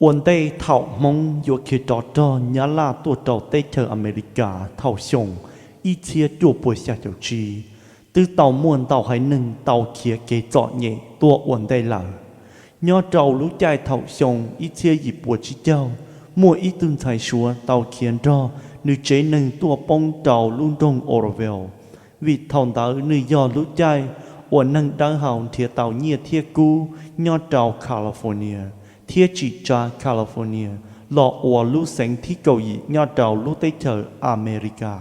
วันเต้เท่ามงอยู่เขตจอจอยาลาตัวเจ้าเต้เธออเมริกาเท่าชงอีเชียจัวป่วยเสียเจ้าจีtừ tàu muôn tàu hải nâng tàu kia kế dọ nhẹ tua uẩn đây là nho trầu lũ chạy thảo sông ít chia dịp bùa chi châu mua ít tương thải xúa tàu khiến cho nữ chế nâng tua bông trầu luôn trong Orwell vì thòng tàu nữ do lũ chạy uẩn nâng đáng hào thiệt tàu nhẹ thiệt cú nho trầu California thiệt chỉ cha California lọ uẩn lũ sánh thi cầu ý nho trầu lũ tây chờ America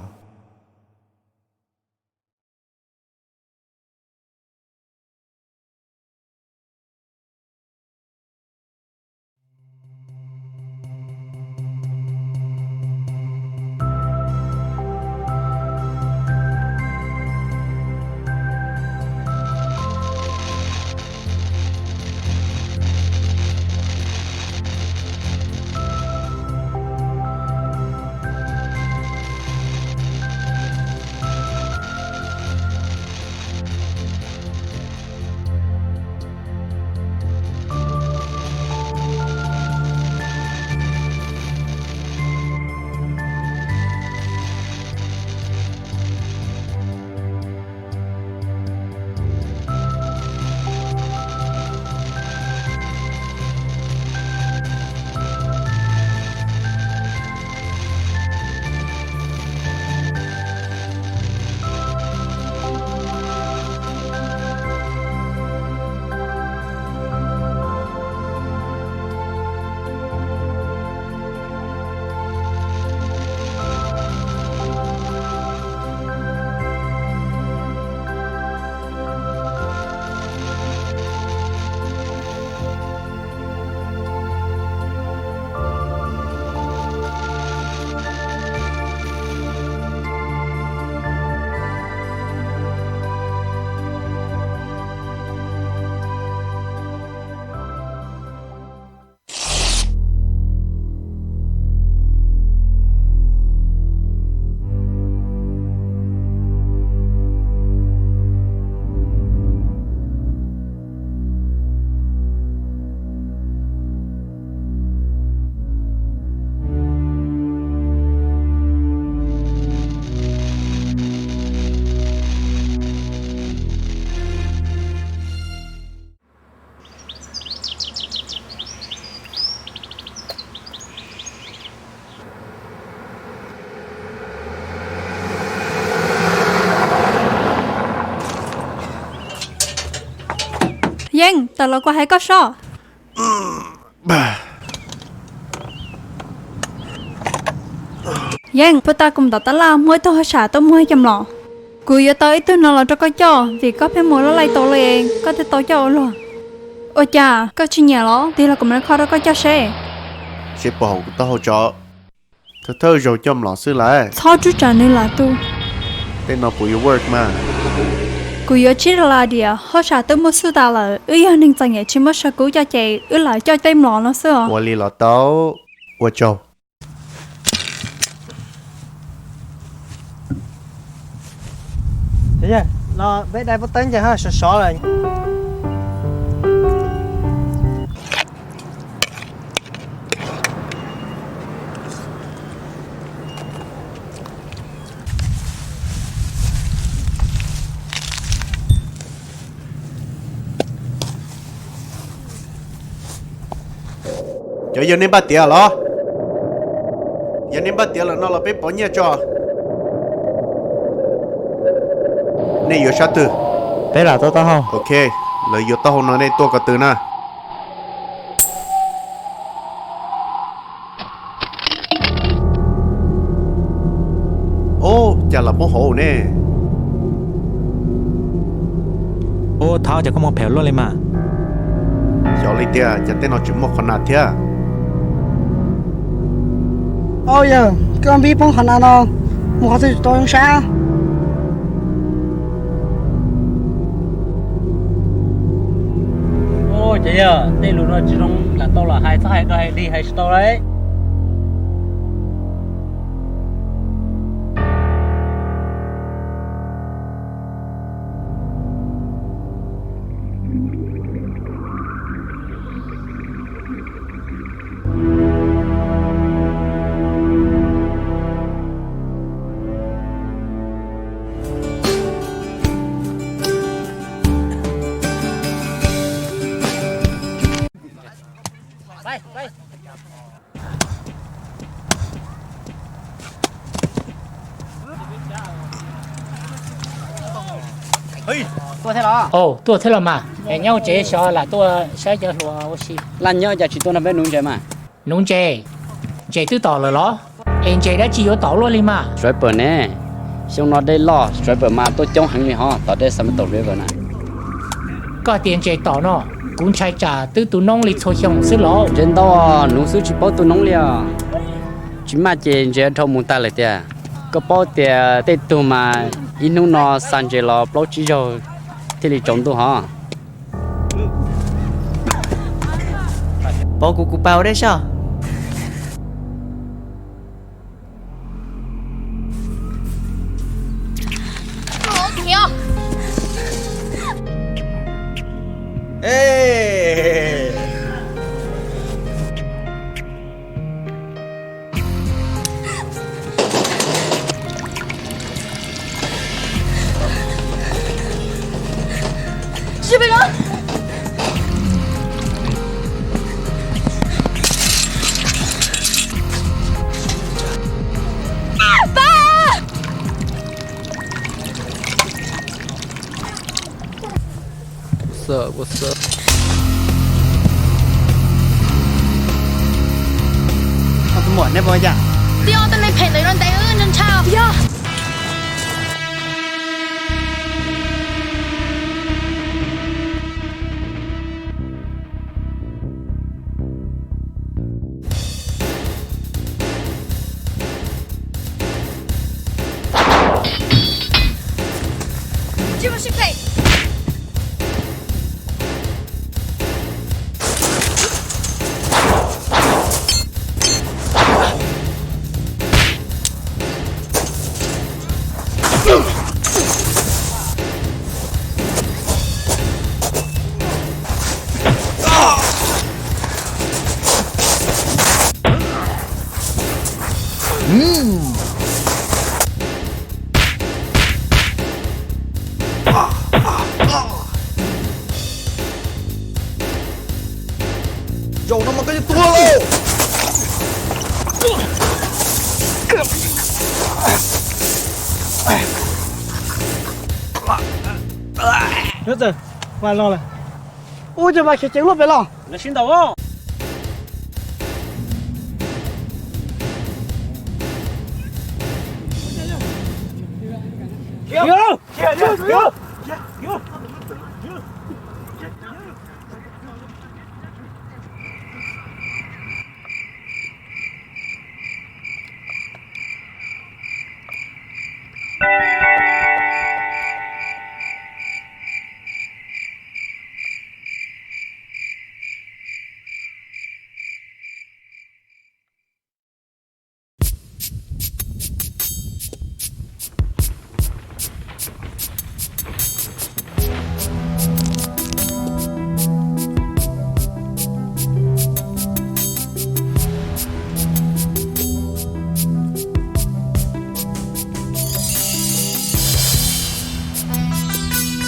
Dân, tao lo qua hay có sao? Dân, bữa ta cùng tao la mới tôi xả tôi mua chầm lọ. Cú giờ tới tôi nó là cho có cho, vì có phải mua nó lại tôi liền, có thể tôi cho luôn. Ôi chà, có chuyện nhà đó, thì là cũng nó khó đó có cho xe. Sẽ bỏ của tao cho. Thơ rồi chăm lọ xưa lại. Sao chú trả nên là tôi. Tên nó bùi work mà. Cú giờ chỉ là địa, họ xả tôi mua sữa ta là, giờ nên chẳng nhẹ chỉ mất sữa cú cho chị, lại cho tem lọ nó xưa. 我离了刀，我走。Thế nhá, nó bé đây bắt tính cho ha, sợ sợ rồi. Cho giờ nên bắt tiền lo. Giờ nên bắt tiền là nó là bé bỏ nhẹ cho. Này giờ sát từ. Thế là tôi không? Ok, lời giờ tao nói này tôi có từ na. Ô, chả là bông hồ nè. Ô, tháoจะก็มองแผลluônเลยมา Cháu lấy tiền, chả tên nó chỉ một con nát thế. Ôi giờ, con biết bông khả năng đâu. Một cái tôi không sao. Ôi chị ơi, đây luôn rồi, chị không là tôi là hai cái đi hai store đấy. đây. Tôi thế đó. Ồ, tôi thế là mà. Em nhau chế sợ là tôi sẽ cho lùa oxy. là nhớ giờ chỉ tôi làm bên nung chế mà Nung chế. Chế tư tỏ rồi đó. Em chế đã chỉ có tỏ luôn đi mà. rồi bữa nè xong nó đây lo rồi bữa mà tôi chống hàng này họ tao đây sao mới tổ về bữa nè Có tiền chế tỏ nó. Cũng chạy trả tư tụ nông lịch thôi xong xứ lỗ. trên đó nung sư chỉ bao tôi nông liền chỉ mà chế thâu muốn ta lại tiền có bao tiền tết tôi mà in nung nó san chế lo bao chỉ rồi thì đi trồng tôi họ bao cụ bao đấy sao ê sợ quá sợ Tôi muốn này bao giờ. 啲我等你平你兩地嗰陣抄。呀！ 知唔識地？ dầu nó mà cái tua luôn Hết rồi. Qua lo này. Ôi trời, bà sẽ chịu luôn vậy lo. Là xin đầu không?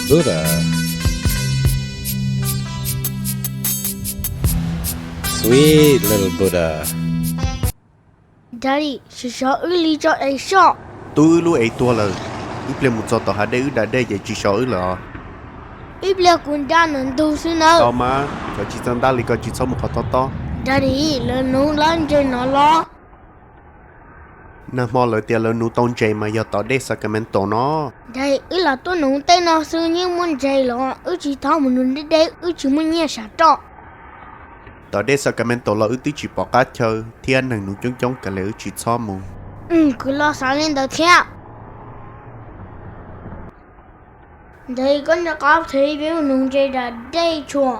Buddha. Sweet little Buddha. Daddy, she saw early cho a shot. tôi lu ấy tua là ít lên một giờ tao hả để đã để vậy chỉ sợ là If le kun da nan do su tao na. mà cho chỉ chân ta li có chỉ sau một to to Daddy, le no lan je no lo. nè mò lại tiền là nụ tông chạy mà giờ tao để Sacramento nó Daddy, là tôi nung tay nó sư nhưng muốn chạy lo. Chỉ thao một nung đi đây, chỉ muốn nhẹ sát trọ. tao để Sacramento là ước tí chỉ bỏ cá chơi thiên năng nụ chống chống cả lẽ chỉ cho mù Cứ lo sáng lên đầu theo. Đây con đã có thấy biết nung chạy đã đây chùa.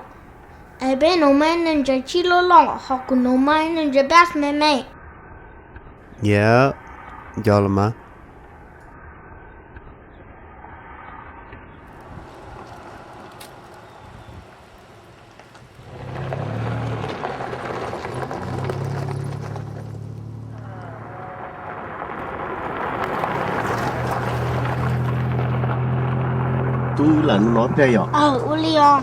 Ai biết nung mai nên chạy chi lo lo, học của nung mai nên chạy best mẹ mẹ. dạ giờ là mà tôi là nó nói đây à Uli à.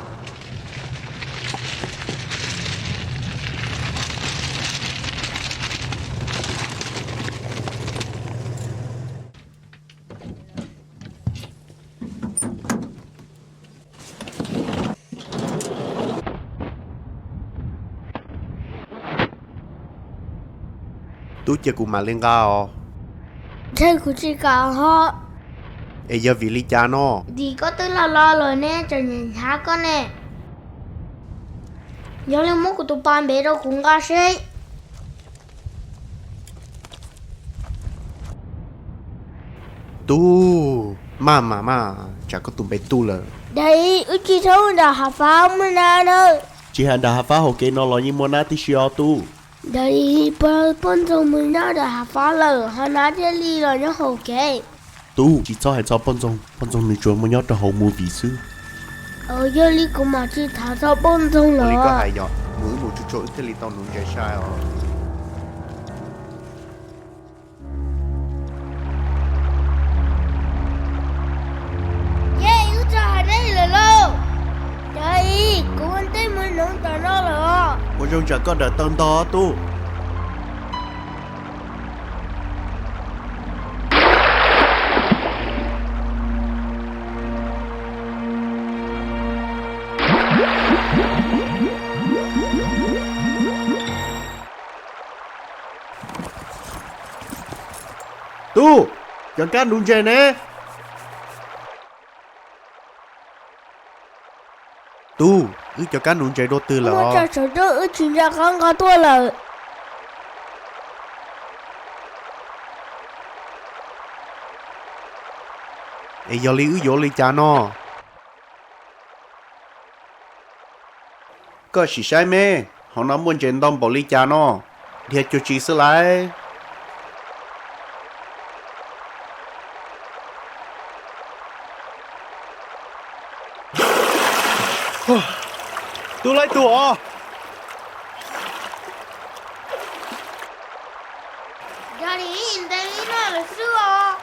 tú chơi cùng mà lên cao Thế cũng chỉ cả họ ấy giờ vì lý cha nó thì có tới là lo rồi nè cho nhìn thả con nè giờ lên mốt của tụi bạn bé đâu cũng có xe tú mà chả có tụi bé tu là đây ước chi thấu đã học pháo mới ra đâu chỉ hẳn đã phá hồ kê nó lo như muốn tí xíu tu đây bọn chúng mình đã học pháo rồi họ nói thế đi rồi nó hồ kê tu chỉ cho hãy cho bọn chúng người chuẩn muốn nhớ cho hậu mua vị sư giờ đi cũng mà chỉ thả cho bọn chúng Oli có rồi hại nhọ mũi một chút chỗ thế li tao nung trái sai à yeah ước cho hả đây là lâu đây cũng anh thấy mình nóng tờ nó rồi một trong chả có đợt tân to tu tu chẳng cá nung chè nè tu ước cho cá nung chè đô tư nó là cho sở đó ước chỉ ra không có tôi là ấy giờ li ước vô li cha nó có chỉ sai mê họ nói muốn chuyện đông bảo li cha nó thì cho chị sẽ lại tu lại tu à gia đình đây nó là xưa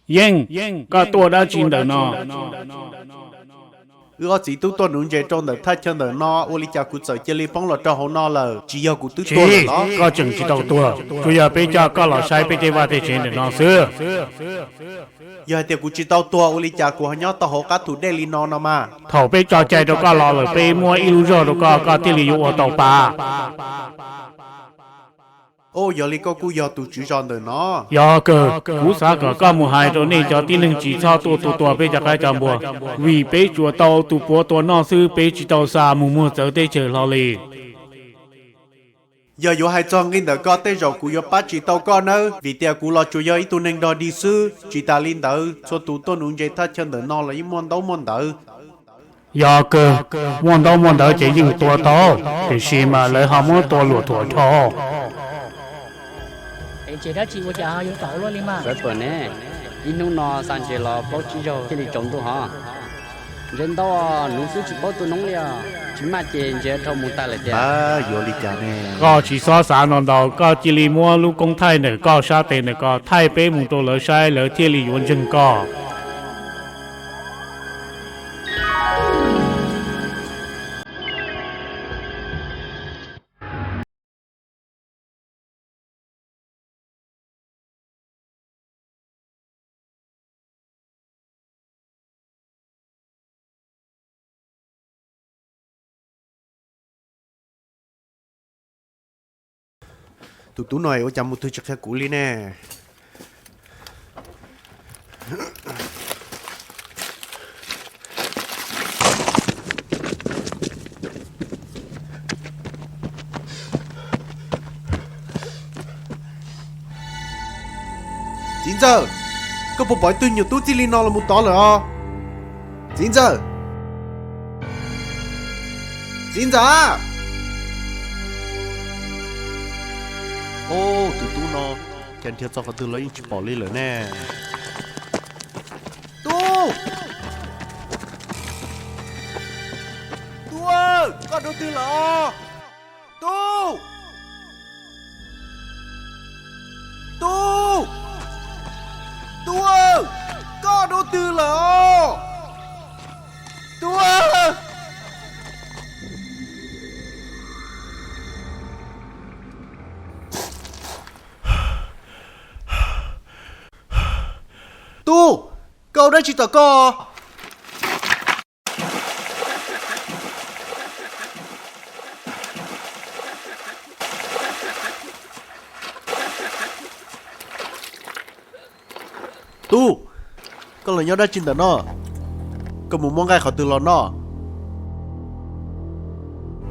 Yên, có tua đã chín đời nó. ước chỉ tu tuần nung chơi trong đời thay chân đời nó uli cha cụ sợ chơi li phong là cho họ nó là chỉ yêu cụ tu tuần Chỉ, đó có chừng chỉ đầu tua. Chú giờ bây giờ có lò sai bây giờ vào thế trên đời nó xưa. giờ thì cụ chỉ tao tua uli cha cụ họ nhớ tao họ cá thủ đây li nó mà Thầu bây giờ chạy đâu có lò rồi bây mua yêu rồi đâu có tiền lý ở tàu bà. ô giờ li có cụ giờ tụ chữ tròn đời nó Giờ cơ, cú xã có một hai đồ này cho tin lưng chỉ cho tua bây giờ cái chồng bùa. Vì bây chúa tàu tụ bùa tua nó sư bây chỉ tàu xa mua giờ đây chờ lo lì. giờ yo hai chong kinh đời có tên rồi cụ yo bắt chỉ tao con nữa vì tiền cụ lo chủ yếu ít tu nên đòi đi sư chỉ ta linh đời cho tụ tuần nung chơi thay chân đời nó là những món đời Giờ cơ, muốn đâu chỉ dùng tua to, thì xí mà lấy họ muốn tua lụa tua to. chị đã chị của cha yêu tổ luôn đi mà rất bận nè in nung nó sang chế là bao chi rồi thì đi trồng tu hả dân đâu nung suốt chỉ bao tu nông liền chỉ mà chế chế thâu một tay lại tiền yo li cha nè Có chỉ so sánh nó đâu, có chỉ li mua lúc công thái này, có sa tê này, có thái bế một tổ lỡ sai lỡ thiên lý yuan chân có. tụi tú nói ô chăm một thứ chắc khác cũ li nè chín giờ có bộ bói tôi nhiều tú chỉ li nó là một tó rồi chín giờ ô tụi tú nó kèn theo cho cái từ lấy chụp bỏ lên rồi nè tu ơi có đầu tư là tu tu tu ơi có đầu tư là tu ơi tu cậu đã chỉ tao co tu con là nhau đã chín tao nó con muốn mong gai khỏi từ lò nó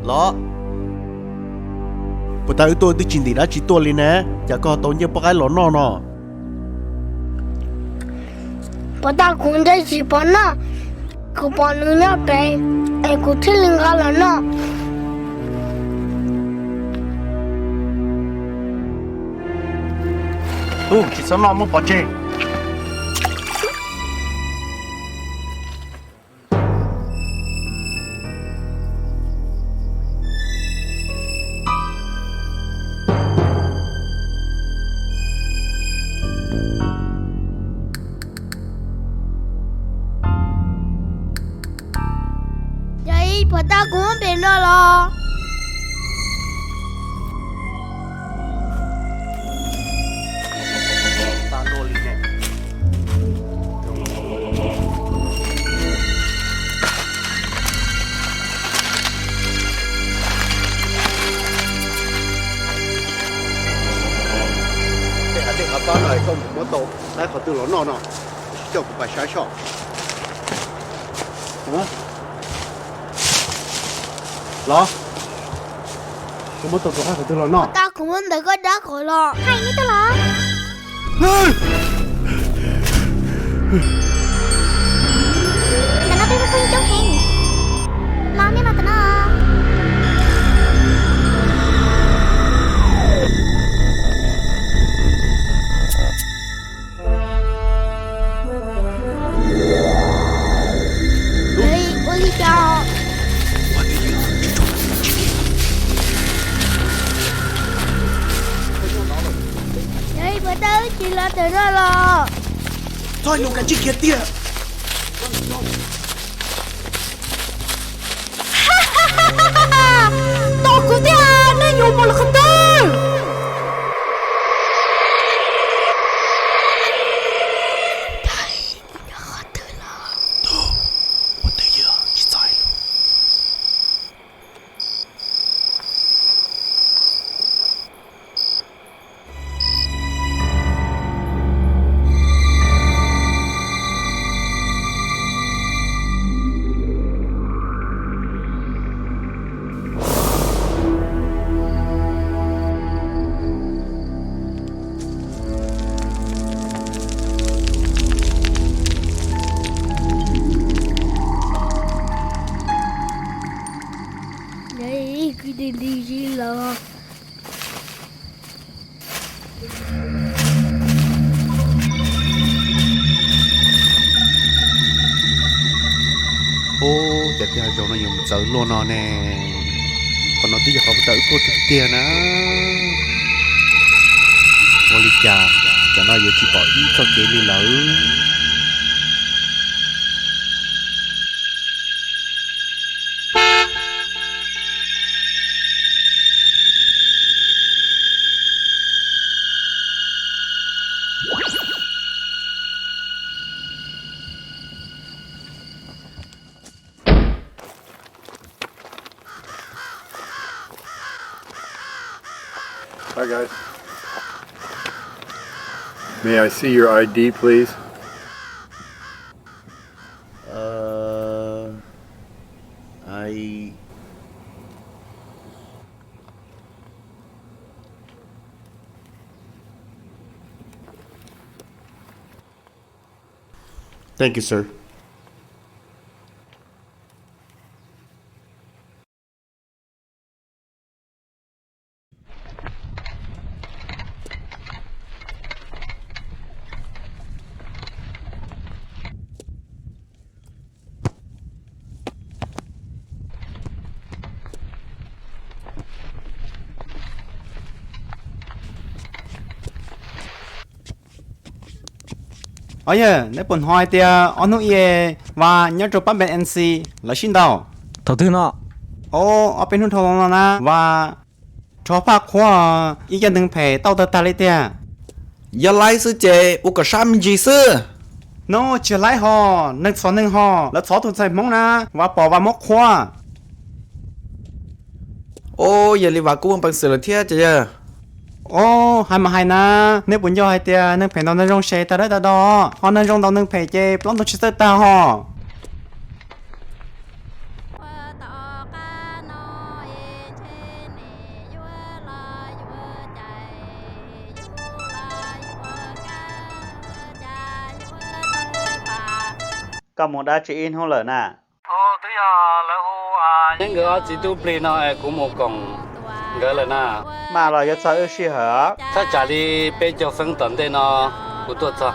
lọ bữa ta ưu tôi từ chín thì đã chỉ tôi lên nè chả có tao nhớ bao cái lò nó nó bà ta cũng thấy chỉ bỏ nó cứ bỏ nó nhớ cái em cũng thích linh ga là nó tu chỉ sợ nó muốn bỏ chơi vậy bà ta cũng không biết nó lo ta lô lên nè để họ tao lại không có tổ lại họ từ lò nó nó cho cũng phải sáng sọ lò không có tổ của hai họ từ lò nó ta cũng không được có đá khỏi lo hay như thế lo nó biết con cháu hen lo mấy mà tao nó đi cô đi cho đây bà ta chỉ là từ đó lo thôi luôn cả chiếc kia tia Tôi của thế à, nó dùng một là không tới. đây cứ đi gì lo ô đẹp thì rồi nó dùng sợ luôn nó nè còn nó tí giờ không tự cô thực tiền á ô đi chà cho nó giờ chỉ bỏ ít cho kế đi lỡ Hi guys. May I see your ID, please? Thank you, sir. ôi giờ nếu buồn hỏi thì anh nói và nhớ chụp bắt bên NC là xin đâu thầu thứ nọ ở bên hôn thầu na và cho phát khoa ý kiến đừng phải tao ta lấy tiền giờ lại sư chế u cả sao mình gì sư nó chỉ lấy họ nâng họ là xóa tụi sai mong na và bỏ vào móc khoa ô giờ li vào cũng bằng sự là thiết chứ ô hai mà hai na nếu muốn cho hai tiền nâng phải nó nâng rong xe ta đấy ta đó họ nâng rong đâu nâng phải chơi plong tụi chơi ta họ có một đá chỉ in không lỡ nè những người chỉ tu plei nó cũng một còng gỡ lại na mà là cái sao xí hảถ้าจ่าดีไปเจ้าสังตันได้เนาะกูตัวจ้ะ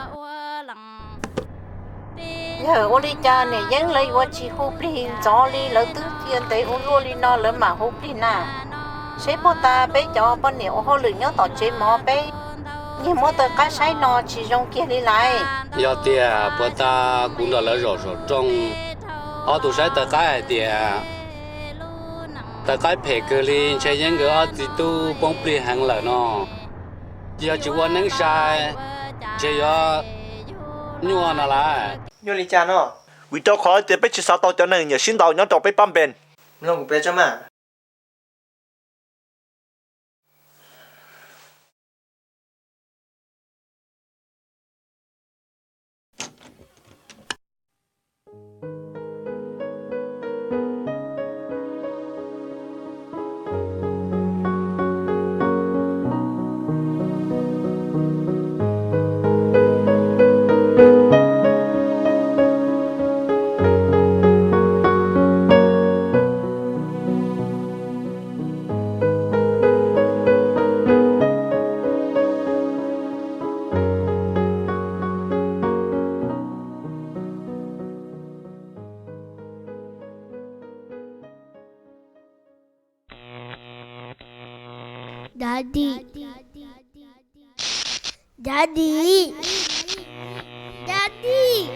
giờ ô li cha này vẫn lấy qua chỉ hút đi gió li lỡ tứ thiên tới hút luôn li nó lỡ mà hút đi nè sẽ bố ta bé cho bọn nhiều hô lử nhớ tỏ chế mò bé nhưng mỗi tờ cá sái nó chỉ dùng kia đi lại giờ thì bố ta cũng đã lỡ rồi trong ở tụ sai tờ cái thì tờ cái phê cơ li chơi những người chỉ tu bông plei hàng lỡ nó giờ chỉ quan nâng sai chơi giờ nhua nó lại nhua li cha nó vì cho khỏi thì biết chỉ sao tao cho nên nhờ xin tao nhớ cho biết bám bền lòng bé cho mà Daddy. Daddy. Daddy.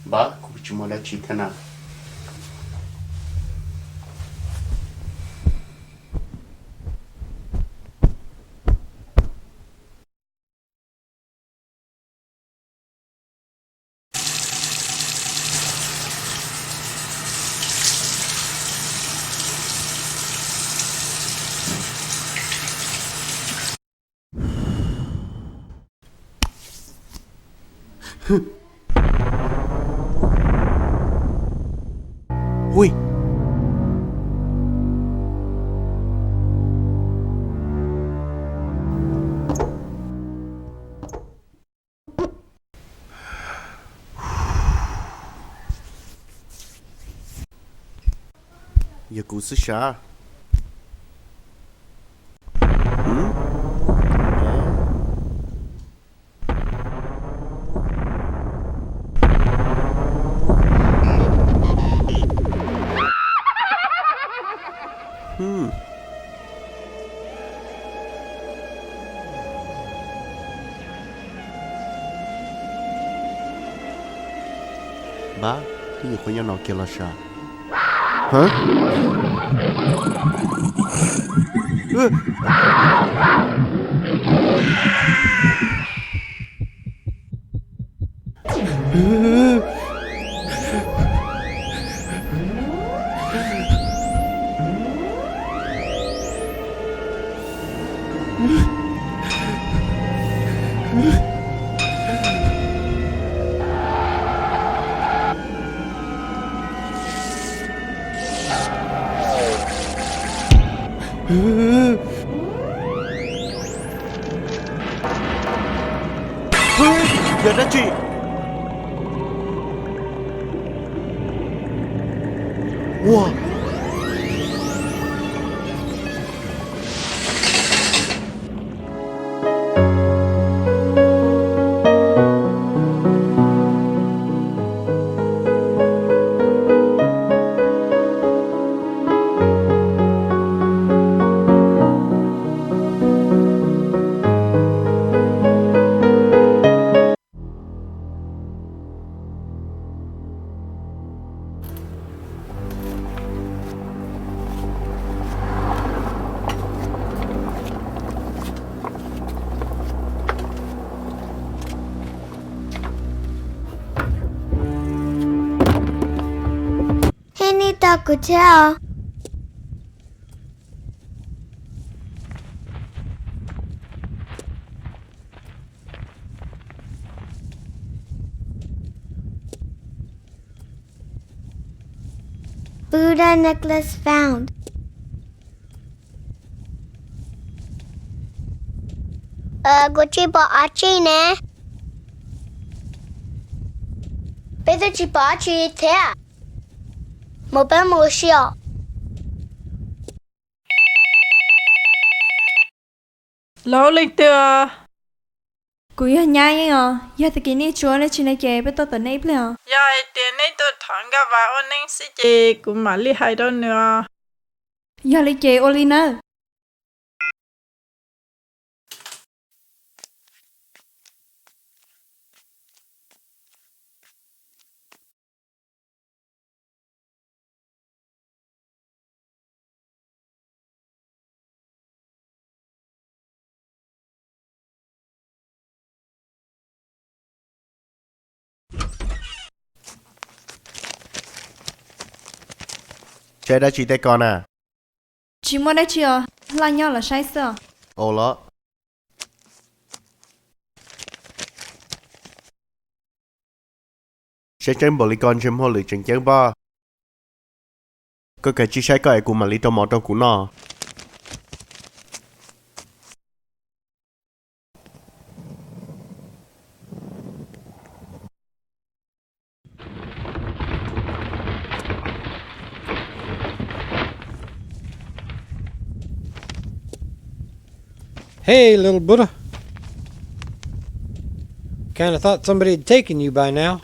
Ba, cu ce mă le citena. Ui. Giờ cụ sẽ sao? Ba, cái gì khuyên nhau kia là sao? Hả? giờ đó chị wow Henita kuchao. Buddha necklace found. Gucci bỏ Archie nè. Bây giờ chỉ bỏ Archie thế à? Một bé mùa siêu. Lâu lịch tựa. Cú yên nhai nghe à? Giờ thì cái này chúa này chỉ này kể với tôi tận này bây giờ. Giờ tiền này tôi thằng gặp vào ôn ninh sĩ chị cũng mà lý hay đâu nữa. Giờ lịch kể Olina. Chơi đã chị tay con à? Chỉ muốn đấy chưa? Là nhau là sai sao? Ồ lọ. Sẽ chân bộ lý con chấm hồ lì chân chân ba. Có cái chi sai cái của mà lý trong mỏ trong của nó. Hey, little Buddha. Kinda thought somebody had taken you by now.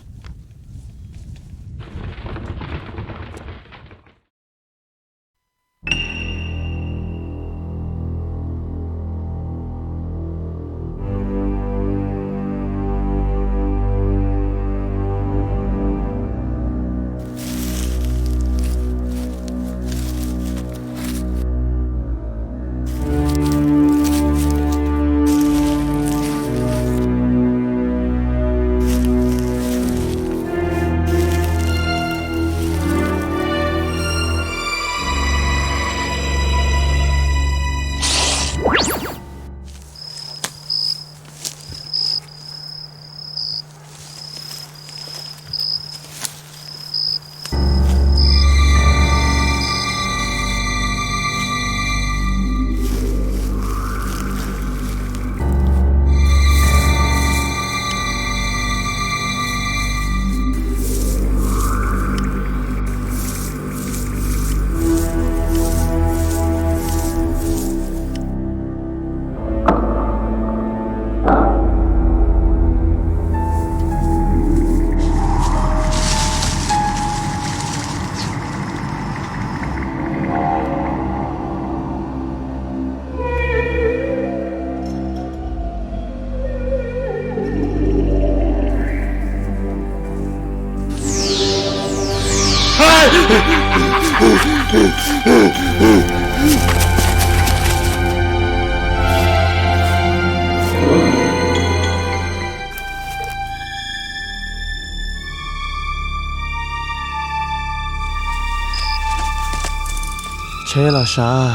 Che là sao?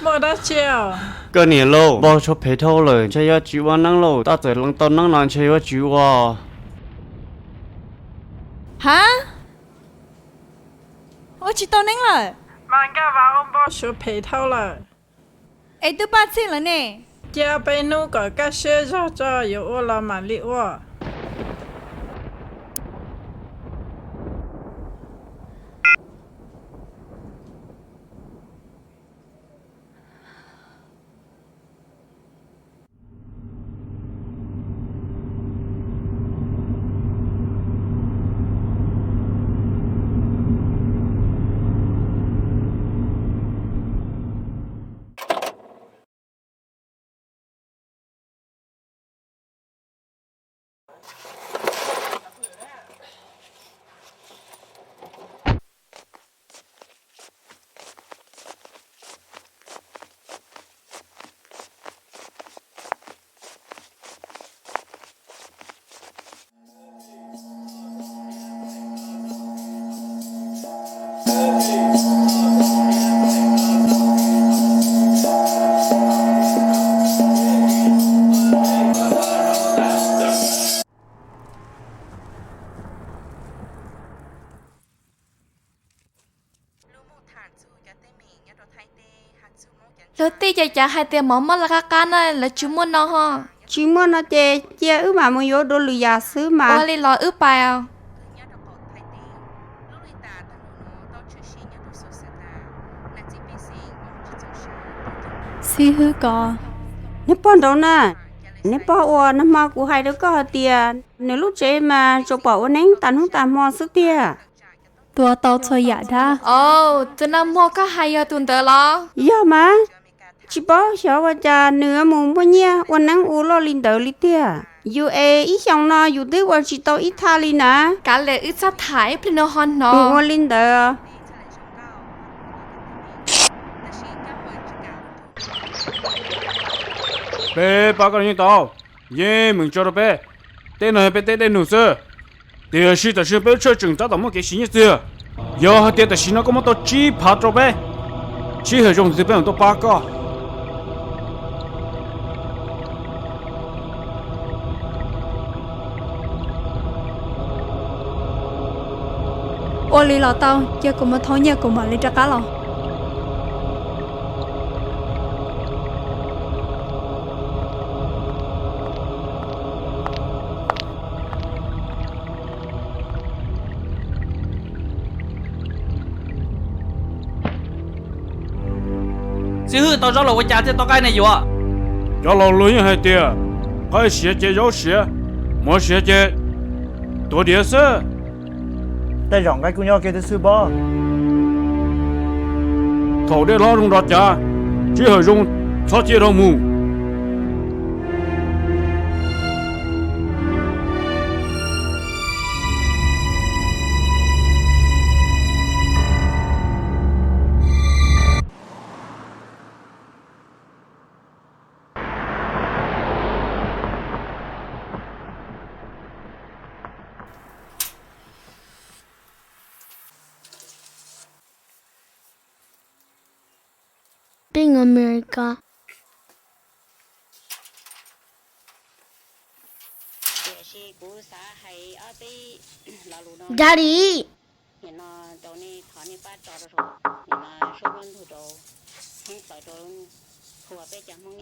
莫得叫。 cái này lâu bao cho phải thâu lời chơi ya chịu năng lâu ta tới lăng tao năng làm chơi ya chịu à hả ôi chị tao nén rồi mà cái vào ông bao số phải thâu rồi. ấy tôi bắt xin rồi nè. Cha bên nu có cái xe cho yêu ô là mà li ô. Lỡ tí chả hai tiền mỏng mất là các can này là chú muốn nó ha. Chú muốn nó chè ứ mà muốn vô đồ lùi giả sứ mà. Ôi lì lò ứ bào. Xí hư cò. Nếu bọn đâu nè. Nếu bỏ ổ nó mà của hai đứa có tiền. Nếu lúc chế mà cho bỏ ổ nén tàn không tàn mò sức tiền. Tua tao chơi giả ra. Ồ, từ năm mua có hay ở tuần tới lo. Dạ mà. Chỉ bỏ xóa vào trà nửa mùng bao nhiêu. Ổ nắng ổ lo linh tờ lý tiền. Dù ít xong nó dù tư ổ chỉ tao ít tha lý nè. Cả lệ ít sát thái bên nó hòn nó. Ổ linh tờ. Bé ba cái gì tao, ye mình cho nó bé, tên này bé tên nụ sơ, điều gì đó là bé chơi chừng ta tao muốn cái gì sơ, giờ hai tên đó nó có một tổ chi phá cho bé, chỉ hơi dùng từ bé một ba cái. Ôi lì lò tao, giờ cũng mà thôi nha cũng mà lấy ra cá lò. sư hư tao cho lầu cha thế tao cái này rồi cho lầu lưới như hai tia cái xe chế gió xe mua xe chếตัวเดียวซะได้รองcáiกูnhau kia tới sư bó thầu để lo dùng đọt cha chỉ hơi dùng cho chia đầu mù Being America. Daddy.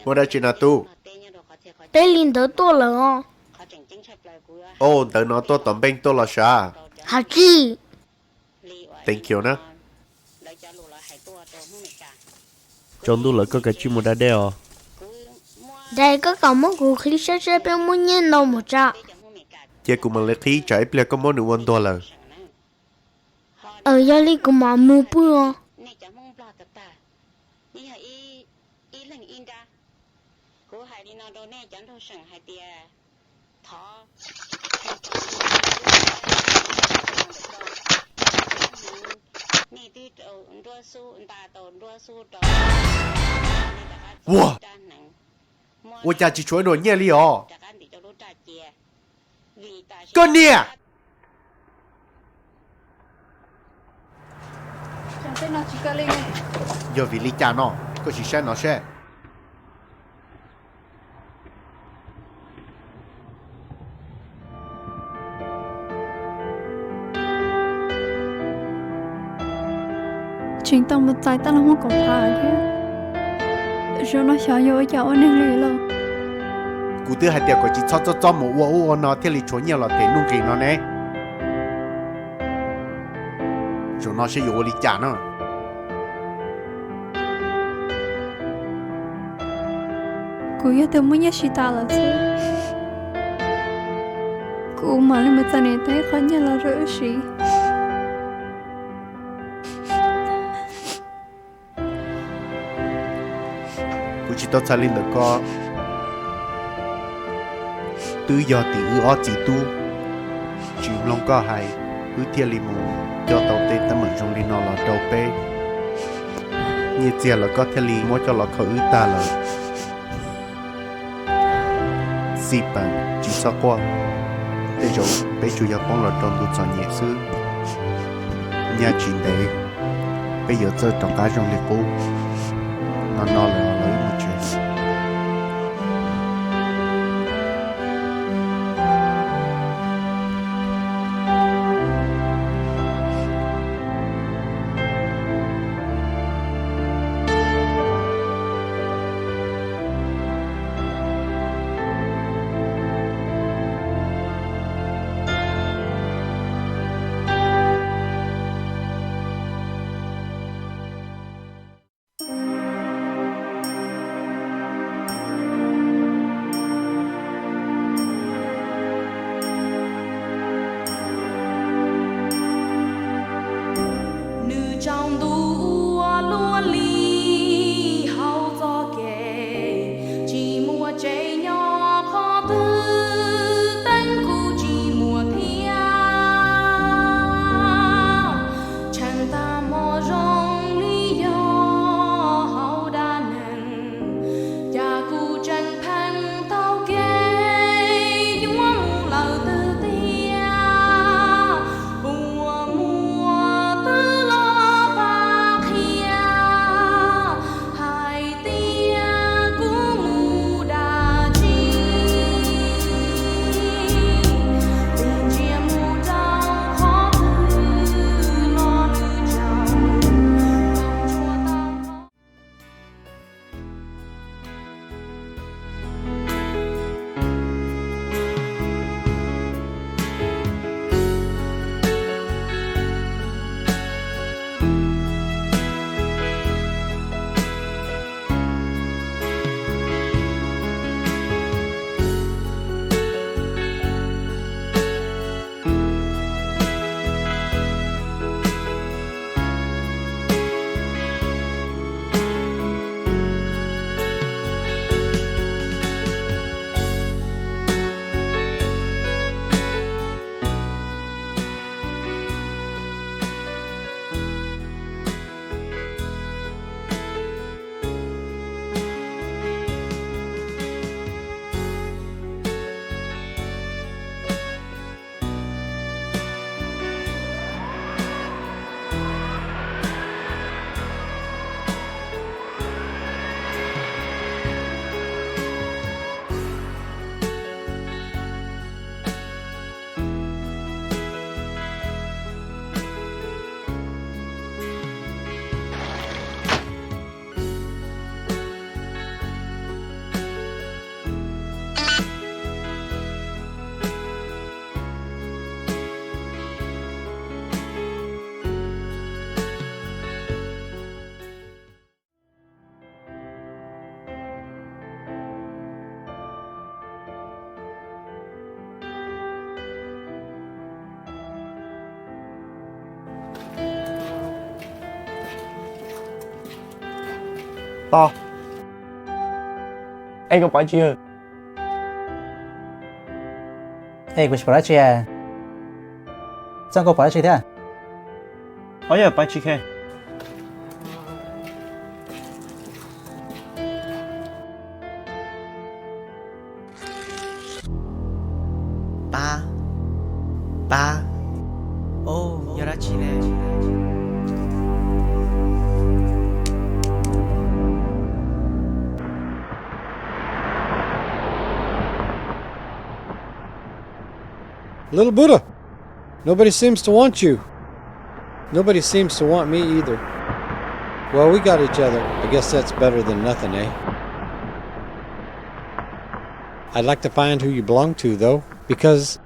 Mua đây chỉ là tu. Đây linh tới tôi là. Ô, tới nó tôi tầm bên tôi là sao? Hả chị? Thank you nè. chọn tu lợi có cái chim một đá đeo đây có cả một cụ khí sẽ bên muốn nhiên đâu một cha chế của mình lấy khí chạy bia có món nụ ăn to là ở gia li của mà mua bữa wow我家只穿着年里哦个呢 Thế nó chỉ có lên này. giờ vì lý cha nó có chỉ sẽ nó sẽ Chính tông một tay ta là một cổng phá chứ. Rồi nó xóa vô cháu anh em lì luôn. cụ tư hai tiệc có chỉ cho một ô nó thì lý chỗ nhiều là để nung kỳ nó nè rồi nó sẽ vô lý cha nó Cô yêu thương muốn nhất sĩ ta là chứ. Cô mà lên một tay này thấy khó nhất là rỡ sĩ. cụ chỉ tao trả lên được có tự do thì ở chỉ tu chỉ long có hay cứ thiên lý mù cho tàu tê tâm ở trong lý nó là đầu bê như chia là có thiên lý mỗi cho là khởi ta là xì bàn chỉ sao qua để rồi bây giờ giờ bóng là trong tụ chọn nhẹ sư nhà chuyện đấy bây giờ chơi trong cái trong liệt cũ nó là lấy một chuyện To. Anh có phải chưa? Ê, có phải chưa? Sao có phải chưa thế? Ôi, phải chưa khe. Ba. Ô, giờ đã chị nè. Little Buddha, nobody seems to want you. Nobody seems to want me either. Well, we got each other. I guess that's better than nothing, eh? I'd like to find who you belong to, though, because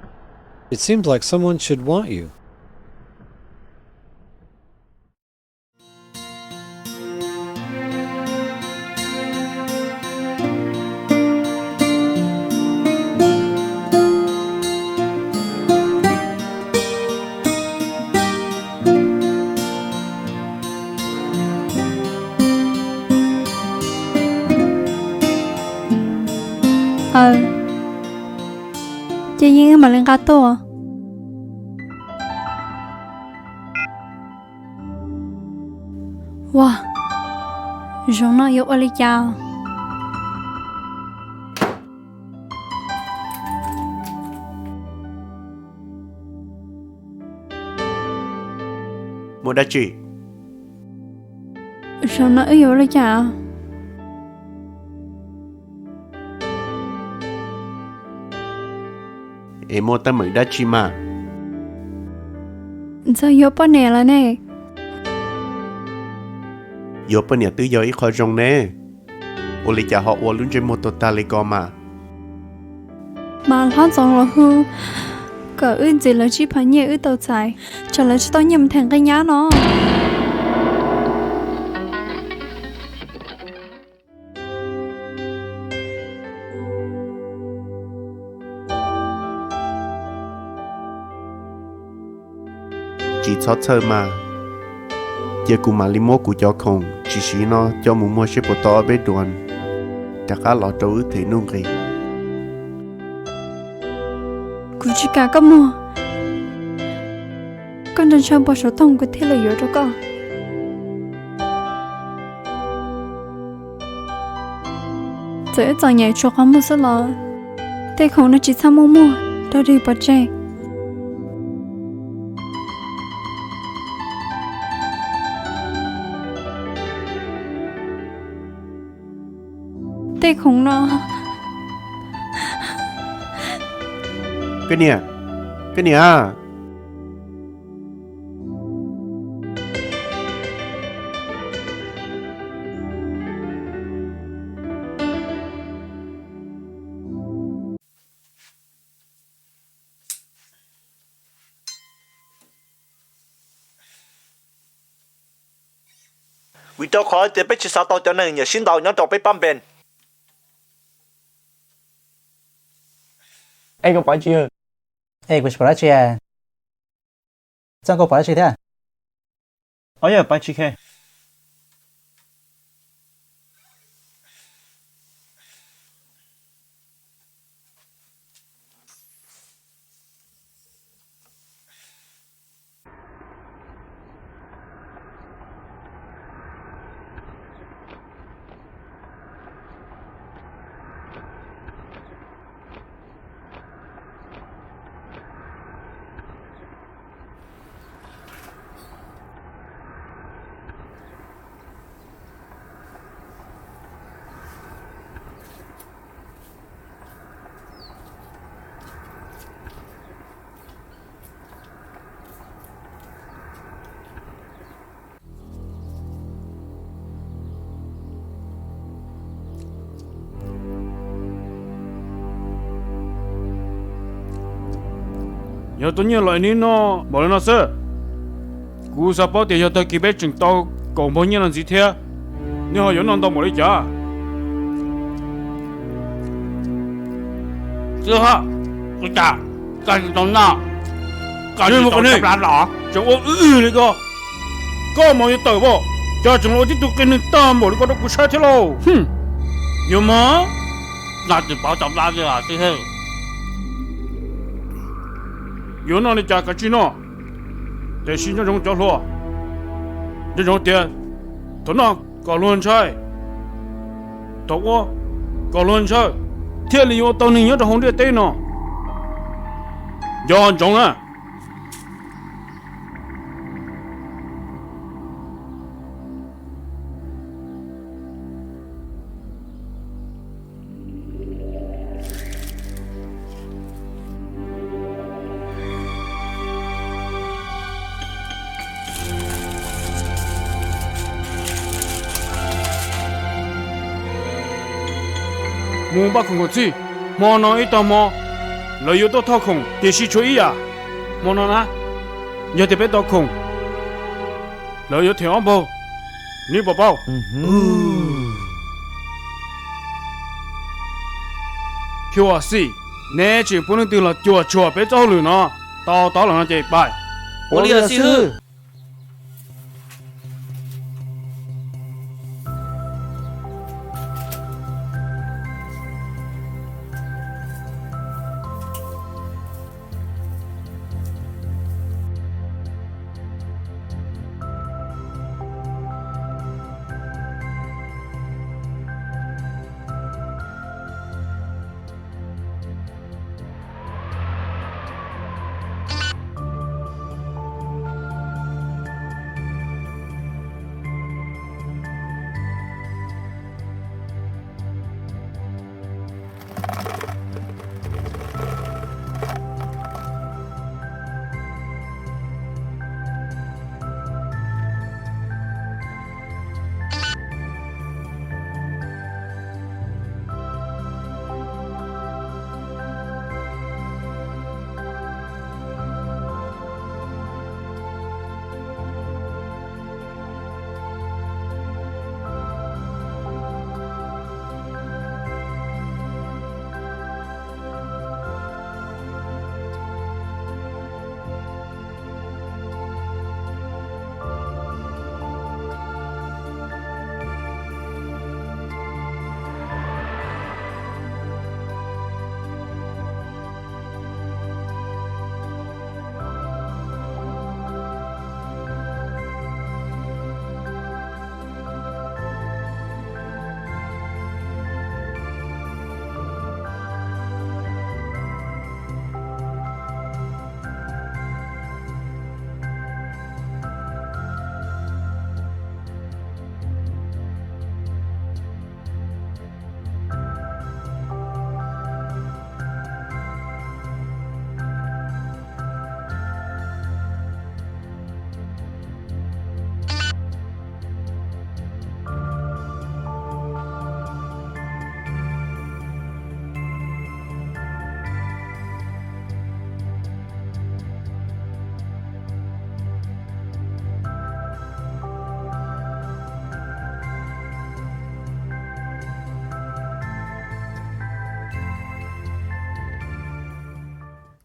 it seems like someone should want you. Chị Duyên mà lên cá tô à? Wow, giống nó yếu ở đây chào. Một đã chị. Giống nó yếu ở đây chào. Em mua ta mới đã chị mà. Sao yếu bao nè là nè? Yếu bao nè tư yếu ít khó rong nè. Ô lý chả họ ô luôn trên một tổ ta lý có mà. Mà lót dòng là hư. Cỡ ươn gì là chỉ phải nhẹ ư tàu chạy. Cho là chỉ tao nhầm thằng cái nhá nó. Chỉ cho thơ mà. Giờ cụ mà lý mô cụ cho không. Chỉ xí nó cho mù mua xếp bộ to bế đoàn. Đã cá lọ trâu ước thế nung kì. Cụ chỉ cả cấp mùa. Con chân chân bỏ số thông của thế là yếu cho con. Giờ giờ nhảy cho con một số lọ. Thế không nó chỉ sang mua mua. Đó đi bỏ chạy. Thế không nó. Cái nè. Cái nè à. Vì cho khỏi thì biết chỉ sao tao cho nên nhờ xin tao nhớ cho biết bám bền. Anh có phải chưa? Ê, có phải chưa? Sao có phải chưa thế? Ôi, phải chưa khe. Giờ tôi nhớ lại nên nó bỏ lên nó sơ. Cú sao bảo thì giờ tôi kịp biết chừng tao còn bao nhiêu lần gì thế? Nếu họ vẫn non tao bỏ đi chả? Chưa hả? Tôi chả. Cái gì tao nào? Cái gì tao chấp lát lỏ? Chẳng có đi cơ. Có mọi người tới bộ. cho chúng nó tiếp tục cái nền tảng một cái đó cũng sai thế lâu nhiều mà là chỉ bảo trọng ra rồi sư hư nhiều nó đi trả cái gì nó để xin cho chúng cho lo cho chúng tiền thôi nó có luôn sai tốt quá có luôn sai thiên lý yo tao nên nhớ trong hông địa tên nó do chúng à mua bác không có gì mà nó ít tao mà lợi dụng tôi thao không để xí chú ý à mà nó nè nhớ thì biết tao không lợi dụng theo bao ní bảo bao thiếu à gì nè chỉ不能丢了就别走路呢到了那这拜我的师傅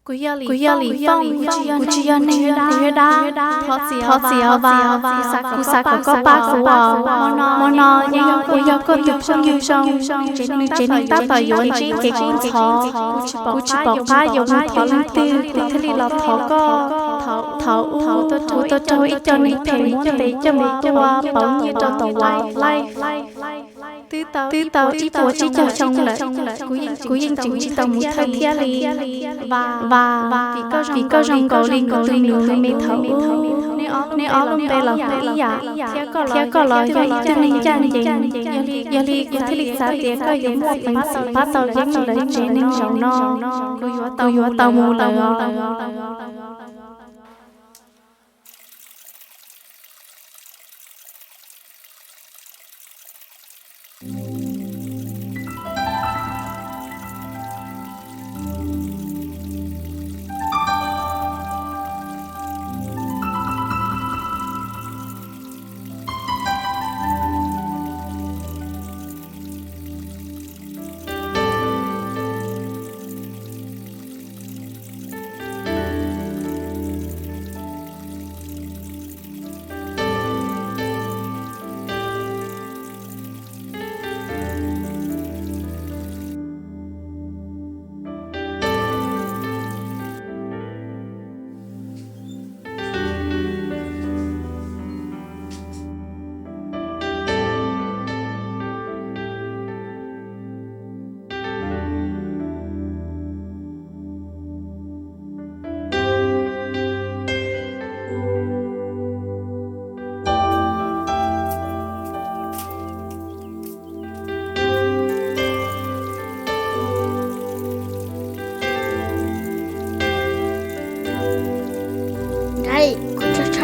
Cô yêu lý phong cô chỉ yêu nè đá thoát xìa và cú sa có ba cú mò nó cô yêu cô chụp xong trên ta tỏi yêu chỉ cái thọ cú chỉ bỏ phá yêu thọ lên tư thế li lọt thọ có thọ u tôi cho ít cho nít thèm muốn để cho mình qua bảo như cho tàu lai tư tàu chỉ bộ chỉ cho xong lại cú yên chỉ tàu muốn thay thế li và vì có rong cầu liên của tôi nửa mê thấu nếu ó luôn bê lọt ý à theo có lò cho ý cho nên chăn dành giờ thế lịch xa tía có giống một bánh sự bát tàu dễ mà lấy chế nên rong no cô yếu tàu mù lời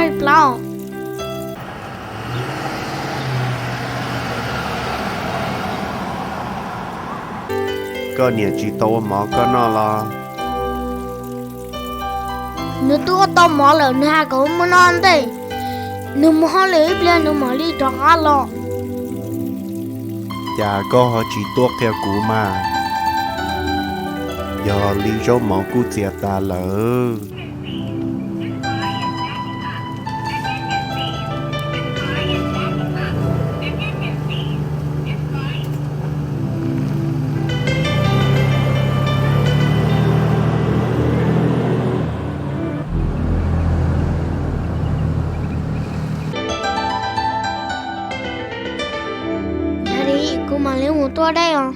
hay bao. Có nhà chỉ tao mà có nó là Nếu tôi tao mỏ lợn hai cậu muốn ăn đây. Nếu mà họ lấy bên nếu mà đi cho cá lo. chả có họ chỉ tốt theo cũ mà giờ lý do mỏ cũ tiệt ta lỡ Cô mà lấy một toa đây à?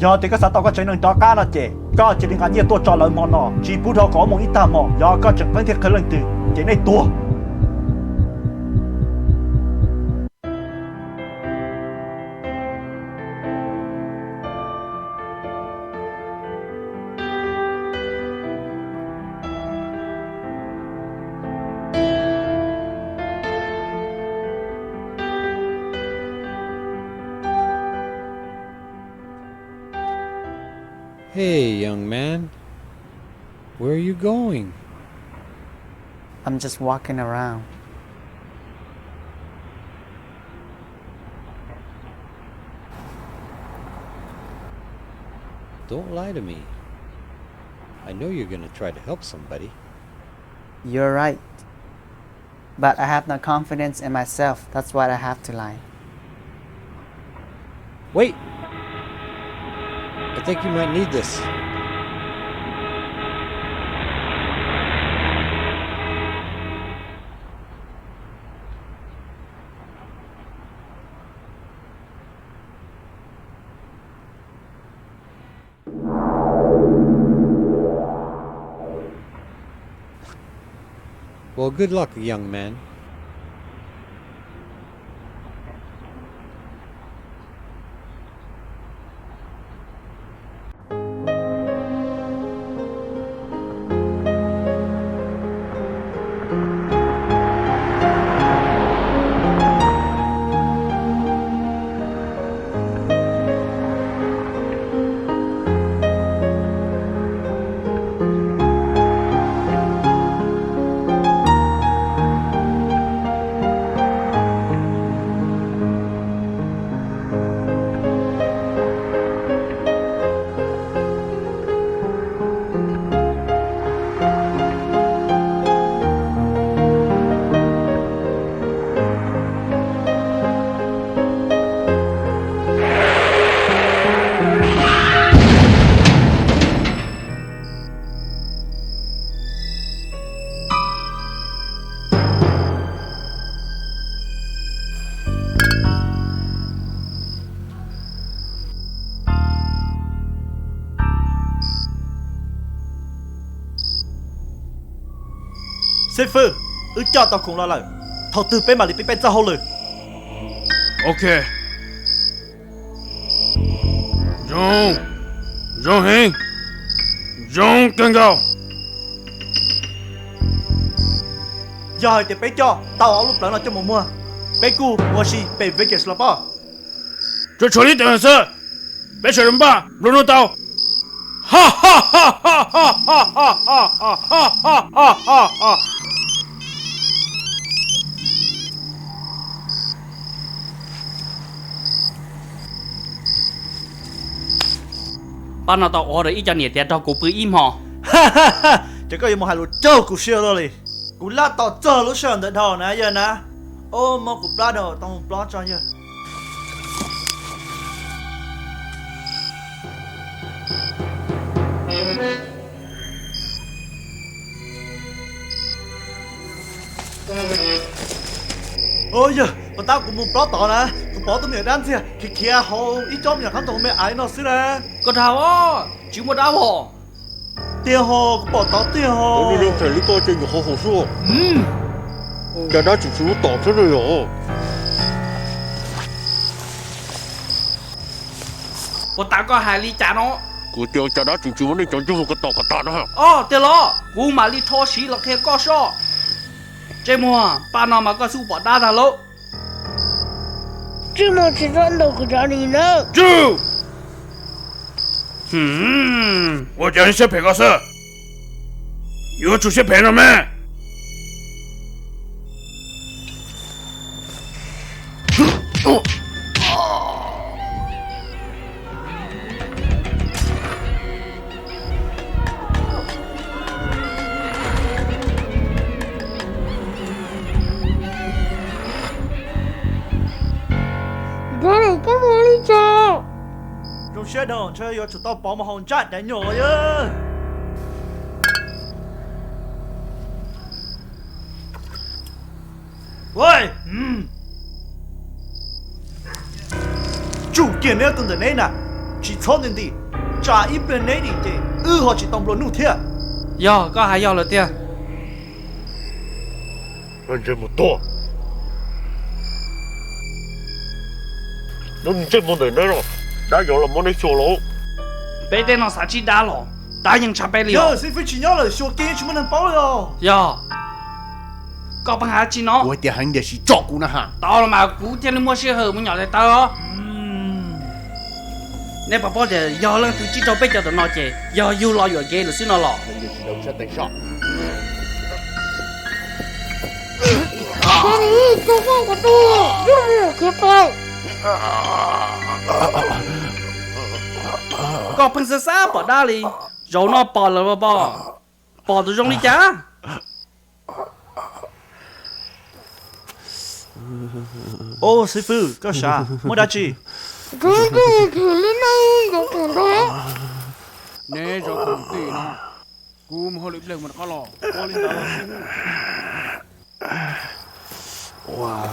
giờ thì cái sao tao có chơi nâng đó cá nó chị có chỉ đến nhiều tôi cho lời món nó chỉ bút họ có một ít tạm mỏ giờ có chẳng phân thiết khởi lần từ chỉ này tua Hey, young man. Where are you going? I'm just walking around. Don't lie to me. I know you're going to try to help somebody. You're right. But I have no confidence in myself. That's why I have to lie. Wait! I think you might need this. Well, good luck, young man. sư phụ cho tao cùng lo lời thầu tư bên mà đi bên ra hậu lời OK。容hình，容更高。giờ thì bé cho tao áo lúc đó là cho một mùa bé cu mua xì bé về cái là bao 这处理等事，别扯人吧，轮轮到。哈哈哈哈哈哈哈哈哈哈哈哈哈！爸那到我的一家年代到古不一嘛，哈哈哈，这个有冇係路做古笑咯哩？古拉到做路上的頭呢樣啊？哦，冇古拉到當古拉咗嘢。ôi giờ mà tao cũng muốn bỏ tỏ nè cũng bỏ tụi mày đan chứ kìa kìa hồ ít chóm nhà khán tụi mày ai nó xí nè có thảo á chỉ một đau hồ tiền hồ cũng bỏ tỏ tiền hồ我们这里搞这个好好说。家长就是我打出来哟。我打个海里家nó 我叫家长就是我那讲就我个打个打的哈。哦对了我买里拖鞋了可以搞说这么爸那么个书包打他喽这么吃穿都不找你呢住我叫你先赔个事有出现赔了没trong xe đâu chơi yo tụi tao bỏ mà hòn chát để nhỏ nhá ôi chủ kiện này tuần tới này nè chỉ cho nên đi trả ít bên này đi thì họ chỉ tông luôn nụ thiệt yo có hay yo là tia 人这么多，那你这么能了，哪有了没得小楼？ bé tên nó sao chỉ đá lò đá những chả bé liều giờ sẽ phải chỉ nhớ là số kia chúng mình bảo rồi yo có bằng hai chỉ nó 我的很的是照顾那哈。 tao là mà cú thiên lý mua xe hở muốn nhỏ lại tao đó nếu bà bỏ để yo lên từ chỉ cho bé cho tụi nó chơi yo yêu lo yo ghê là xin nó lò 这里做饭可多，又没可包。 có phần sơ xa bỏ đá đi rồi nó bỏ là bỏ từ trong đi chá ô sư phụ có sao mua đá chi这个可怜呢，有可能。 nè rồi thằng tì nó cú mà hơi lực lên mà có lò có lên đó wow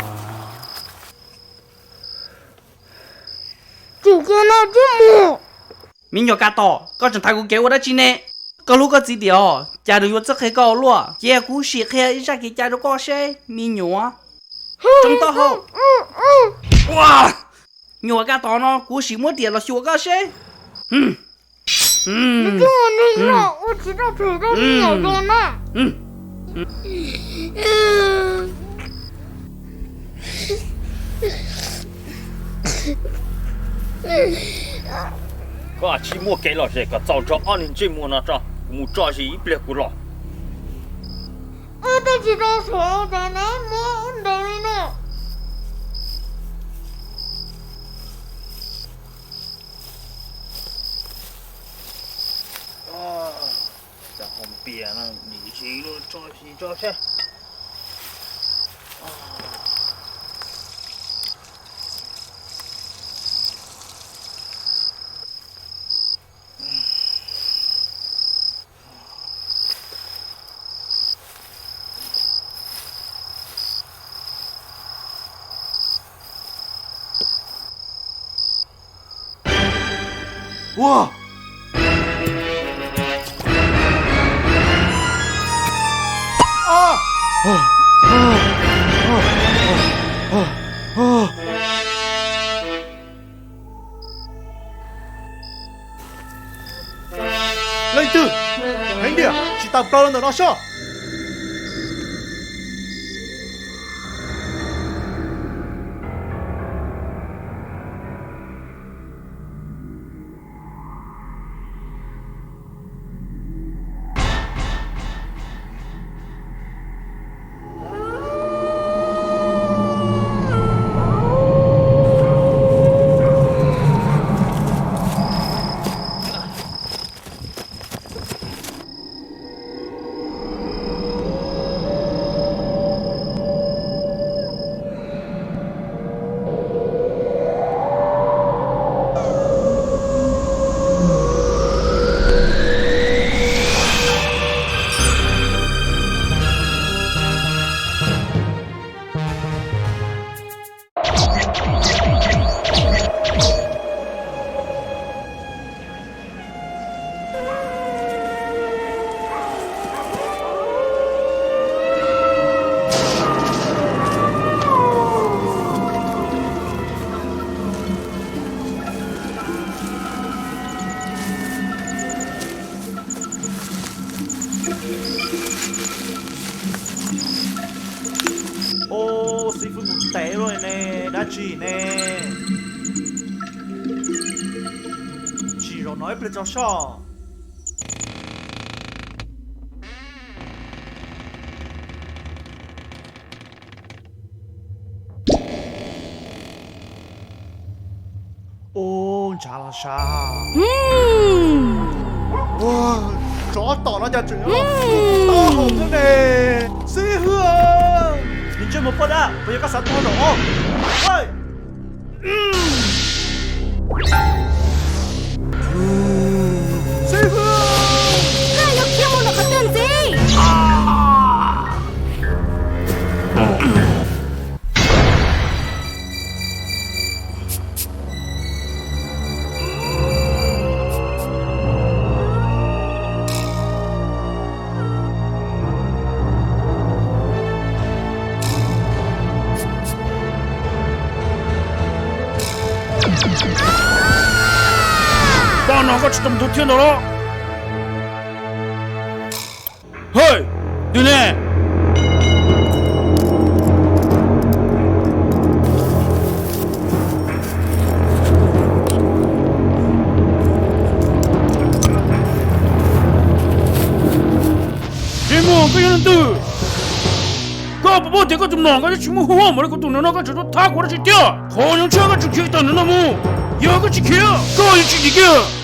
这个呢这么。 mình nhỏ cá to có chẳng thay cú kéo đó chi nè có lúc có gì điều cha đừng có chắc hay có luôn cha cú xịt hay ra cái cha nó có xe mình nhỏ trong to hậu wow nhỏ cá to nó cú xịt mất tiền là xua có xe 你跟我那个，我知道陪到你有多呢。个期末给了这个早着二年这么那着，我着是一别过了。我都知道错的呢，没得呢。啊，在后边呢，你去了着去。哇！ tao pro nữa nó cho ô sĩ phương một té rồi nè đã chỉ nè chỉ rồi nói về cho sao ô chả là sao wow chó tỏ nó ra chuyện đó to hồn thế này sĩ hương nhìn chơi một phần à bây giờ các sản thua rồi ơi sĩ hương hai lúc kia một là có tên gì nó có tầm thứ thiên đó hơi đi nè đi mua cái nhân tử có bố thì có tụm nòng cái chỉ mua hoa mà cái tụm nó có chỉ nó tháo qua nó chỉ tiêu khó những chuyện cái chỉ tao nó mua giờ cái chỉ kia có những chuyện gì kia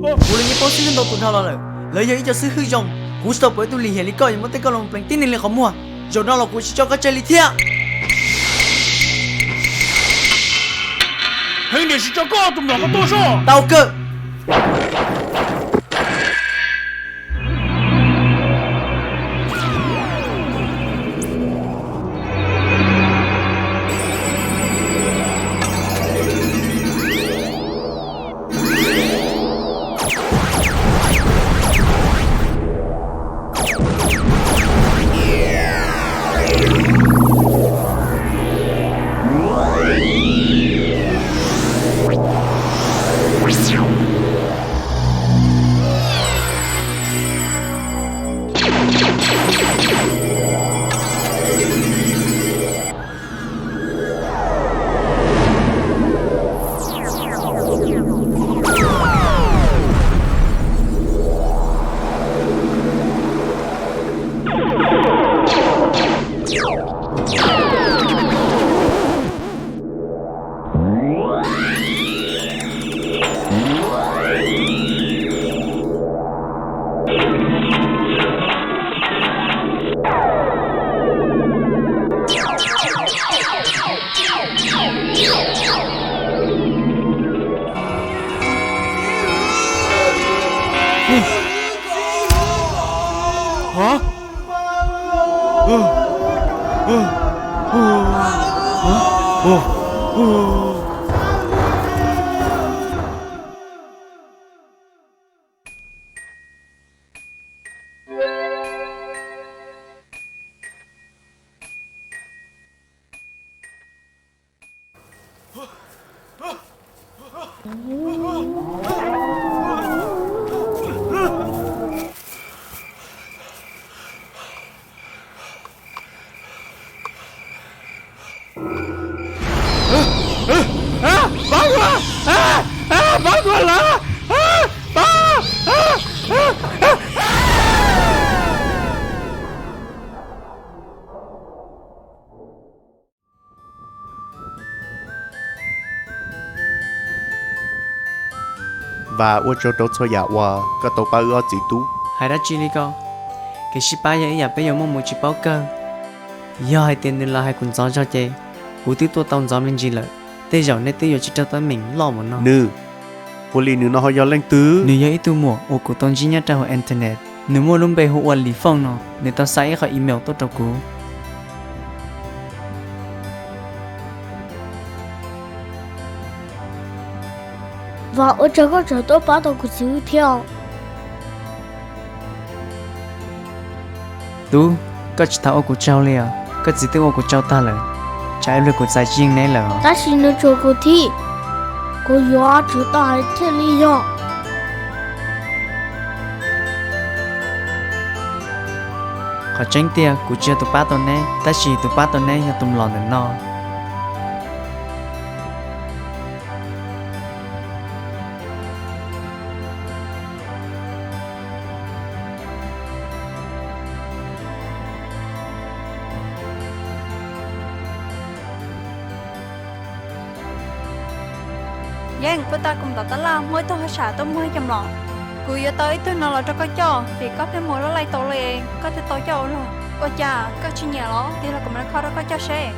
cú lên những post trên đầu tuần thao rồi lấy giấy cho sư hư dòng cú stop với tôi liền hiện lý coi những món tên con lòng bánh tin nên khó mua rồi đó là cú cho các chơi lý thiệt hình để cho có tụm nó có多少 tao cơ hả Bác qua! Bác qua là! và ô cho đó cho nhà và cái tàu bao ở chỉ tú Hai đã chi lý co. Cái ship ba giờ giờ bây giờ mong một chỉ báo cơ. Giờ hai tiền là hai cuốn gió cho chị. Cú tiếp tôi tông gió lên gì lợi. Tây giờ nên tây giờ chỉ cho tới mình lo một nó. nữ hồ lì nữ nó hơi gió lên tứ Nữ giờ ít tu mùa, ô cụ tông chỉ nhớ trong internet. Nữ mua luôn bề hộ quản lý phong nó. Nữ tao sai khỏi email tốt cho cú. và ở chỗ có chỗ tôi bắt đầu của siêu theo Tu, có chỉ thao ô cụ trao liền. Có chỉ tiêu ô cụ trao ta lợi. Trái lời của giải riêng này là. ta xin nó cho cô thi cô gió chỉ tao hay thế lý do Họ tránh tia, cụ chưa tụ bát tuần này. Ta chỉ tụ bát tuần này nhà tụm lòn đến no. Giang, cô ta cùng tao la mới tôi hơi xả tôi mới chầm lọ. Cô yêu tới tôi nó là cho có cho, vì có cái mối nó lại tôi liền, có thể tôi cho rồi. Ôi chà, có chuyện nhà đó, thì là cũng đã khó đó có cho xe.